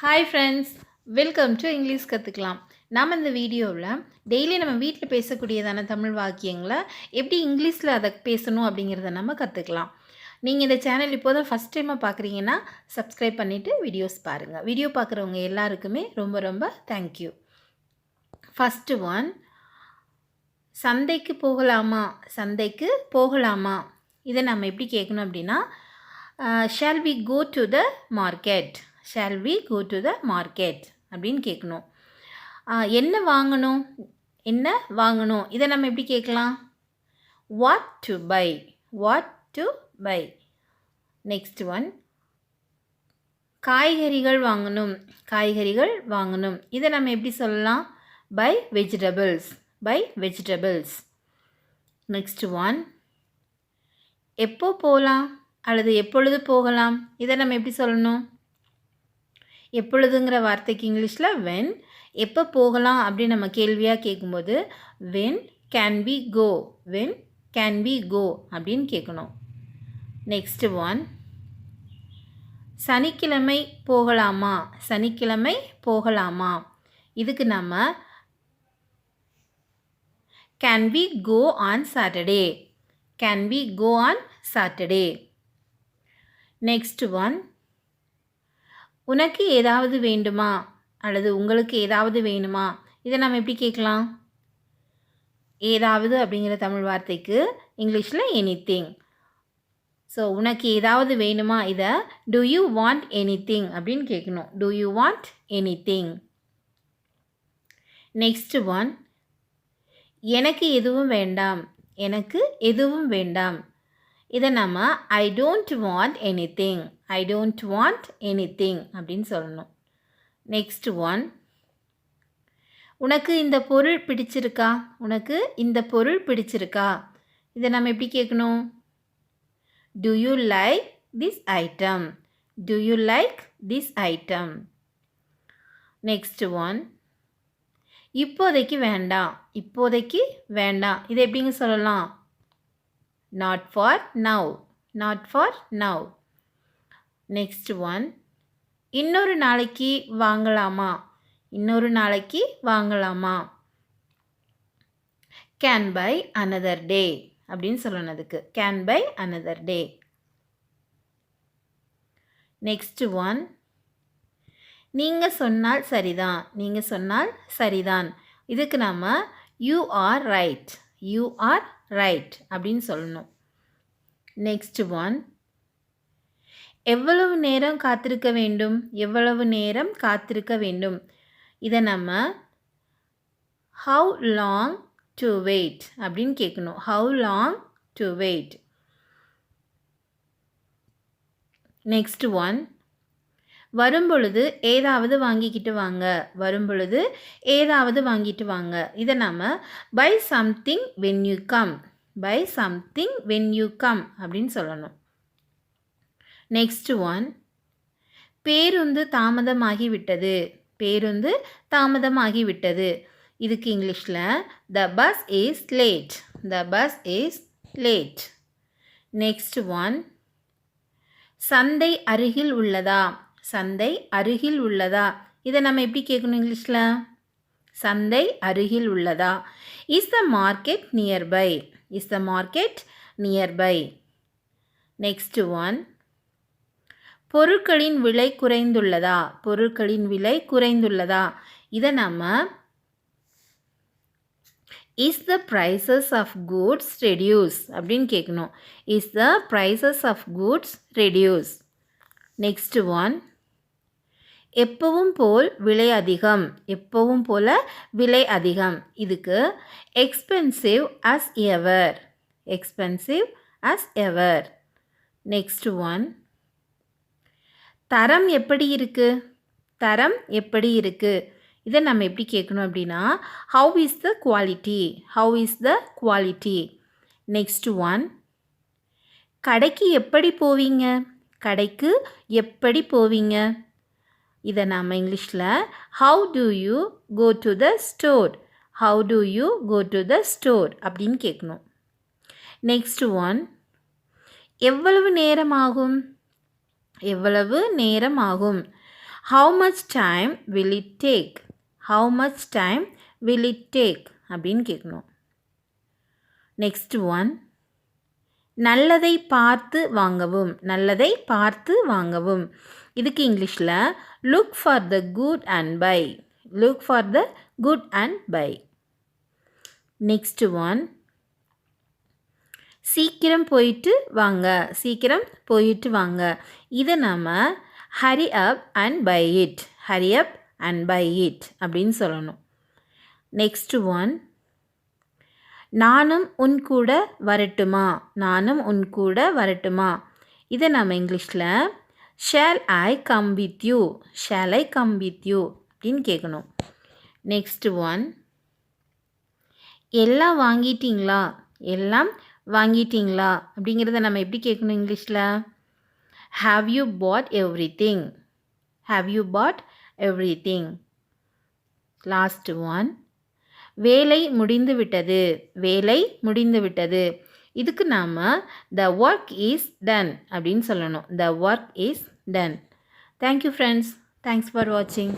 Hi friends, welcome to English கற்றுக்கலாம். நாம் இந்த வீடியோவில் டெய்லி நம்ம வீட்டில் பேசக்கூடியதான தமிழ் வாக்கியங்களை எப்படி இங்கிலீஷில் அதை பேசணும் அப்படிங்கிறத நம்ம கற்றுக்கலாம். நீங்கள் இந்த சேனல் இப்போ தான் ஃபஸ்ட் டைமாக பார்க்குறீங்கன்னா சப்ஸ்கிரைப் பண்ணிவிட்டு வீடியோஸ் பாருங்கள். வீடியோ பார்க்குறவங்க எல்லாருக்குமே ரொம்ப ரொம்ப தேங்க்யூ. ஃபஸ்ட்டு ஒன், சந்தைக்கு போகலாமா? சந்தைக்கு போகலாமா? இதை நம்ம எப்படி கேட்கணும் அப்படின்னா, shall we go to the market? Shall we go to the market அப்படின்னு கேட்கணும். என்ன வாங்கணும்? என்ன வாங்கணும்? இதை நம்ம எப்படி கேட்கலாம்? What to buy? What to buy. Next one, காய்கறிகள் வாங்கணும். காய்கறிகள் வாங்கணும். இதை நம்ம எப்படி சொல்லலாம்? Buy vegetables. Buy vegetables. Next one, எப்போ போகலாம் அல்லது எப்பொழுது போகலாம்? இதை நம்ம எப்படி சொல்லணும்? எப்பொழுதுங்கிற வார்த்தைக்கு இங்கிலீஷில் வென். எப்போ போகலாம் அப்படின்னு நம்ம கேள்வியாக கேட்கும்போது when can we go? When can we go அப்படின்னு கேட்கணும். நெக்ஸ்ட் ஒன், சனிக்கிழமை போகலாமா? சனிக்கிழமை போகலாமா? இதுக்கு நம்ம can we go on Saturday? Can we go on Saturday. Next one, உனக்கு ஏதாவது வேண்டுமா அல்லது உங்களுக்கு ஏதாவது வேணுமா? இதை நம்ம எப்படி கேட்கலாம்? ஏதாவது அப்படிங்கிற தமிழ் வார்த்தைக்கு இங்கிலீஷில் எனிதிங். ஸோ உனக்கு ஏதாவது வேணுமா? இதை டு யூ வாண்ட் எனிதிங் அப்படின்னு கேட்கணும். To you want anything. Next one, எனக்கு எதுவும் வேண்டாம். எனக்கு எதுவும் வேண்டாம். இதை நம்ம I don't want anything. I don't want anything அப்படின்னு சொல்லணும். நெக்ஸ்ட் ஒன், உனக்கு இந்த பொருள் பிடிச்சிருக்கா? உனக்கு இந்த பொருள் பிடிச்சிருக்கா? இதை நம்ம எப்படி கேட்கணும்? To you like this item? To you like this item. Next one, இப்போதைக்கு வேண்டாம். இப்போதைக்கு வேண்டாம். இதை எப்படிங்க சொல்லலாம்? not for now. not for now. Next one, இன்னொரு நாளைக்கு வாங்கலாமா? இன்னொரு நாளைக்கு வாங்கலாமா? கேன் பை another day அப்படின்னு சொல்லணும். அதுக்கு can buy another day. Next one, நீங்கள் சொன்னால் சரிதான். நீங்கள் சொன்னால் சரிதான். இதுக்கு நம்ம you are right. You are right அப்படின்னு சொல்லணும். நெக்ஸ்ட் ஒன், எவ்வளவு நேரம் காத்திருக்க வேண்டும்? எவ்வளவு நேரம் காத்திருக்க வேண்டும்? இதை நம்ம ஹவு லாங் டு வெயிட் அப்படின்னு கேட்கணும். How long to wait. Next one, வரும்பொழுது ஏதாவது வாங்கிக்கிட்டு வாங்க. வரும்பொழுது ஏதாவது வாங்கிட்டு வாங்க. இதை நம்ம buy something when you come. Buy something when you come அப்படின்னு சொல்லணும். நெக்ஸ்ட் ஒன், பேருந்து தாமதமாகிவிட்டது. பேருந்து தாமதமாகிவிட்டது. இதுக்கு இங்கிலீஷில் the bus is late. The bus is late. Next one, சந்தை அருகில் உள்ளதா? சந்தை அருகில் உள்ளதா? இதை நம்ம எப்படி கேட்கணும் இங்கிலீஷில்? சந்தை அருகில் உள்ளதா? Is the market nearby? Is the market nearby. Next one, பொருட்களின் விலை குறைந்துள்ளதா? பொருட்களின் விலை குறைந்துள்ளதா? இதை நம்ம is the prices of goods reduce அப்படின்னு கேட்கணும். Is the prices of goods reduce. Next one, எப்பவும் போல் விலை அதிகம். எப்பவும் போல விலை அதிகம். இதுக்கு expensive as ever. Expensive as ever. Next one, தரம் எப்படி இருக்கு? தரம் எப்படி இருக்கு? இதை நம்ம எப்படி கேட்கணும் அப்படின்னா how is the quality? How is the quality. Next one, கடைக்கு எப்படி போவீங்க? கடைக்கு எப்படி போவீங்க? இதை நாம் இங்கிலீஷில் how do you go to the store? How do you go to the store அப்படின்னு கேட்கணும். நெக்ஸ்ட் ஒன், எவ்வளவு நேரம் ஆகும்? எவ்வளவு நேரம் ஆகும்? How much time will it take? How much time will it take? அப்படின்னு கேட்கணும். நெக்ஸ்ட் ஒன், நல்லதை பார்த்து வாங்கவும். நல்லதை பார்த்து வாங்கவும். இதுக்கு இங்கிலீஷில் look for the good and buy. Look for the good and buy. Next one, சீக்கிரம் போயிட்டு வாங்க. சீக்கிரம் போயிட்டு வாங்க. இதை நம்ம hurry up and buy it. Hurry up and buy it அப்படின்னு சொல்லணும். நெக்ஸ்ட் ஒன், நானும் உன் கூட வரட்டுமா. நானும் உன் கூட வரட்டுமா. இதை நம்ம இங்கிலீஷில் shall I come with you. Shall I come with you அப்படின்னு கேட்கணும். நெக்ஸ்ட் ஒன், எல்லாம் வாங்கிட்டீங்களா. எல்லாம் வாங்கிட்டீங்களா அப்படிங்கிறத நம்ம எப்படி கேட்கணும் இங்கிலீஷில்? Have you bought everything? Have you bought everything? Last one, வேலை முடிந்து விட்டது. வேலை முடிந்து விட்டது. இதுக்கு நாம் the work is done அப்படின்னு சொல்லணும். The work is done. Thank you friends. Thanks for watching.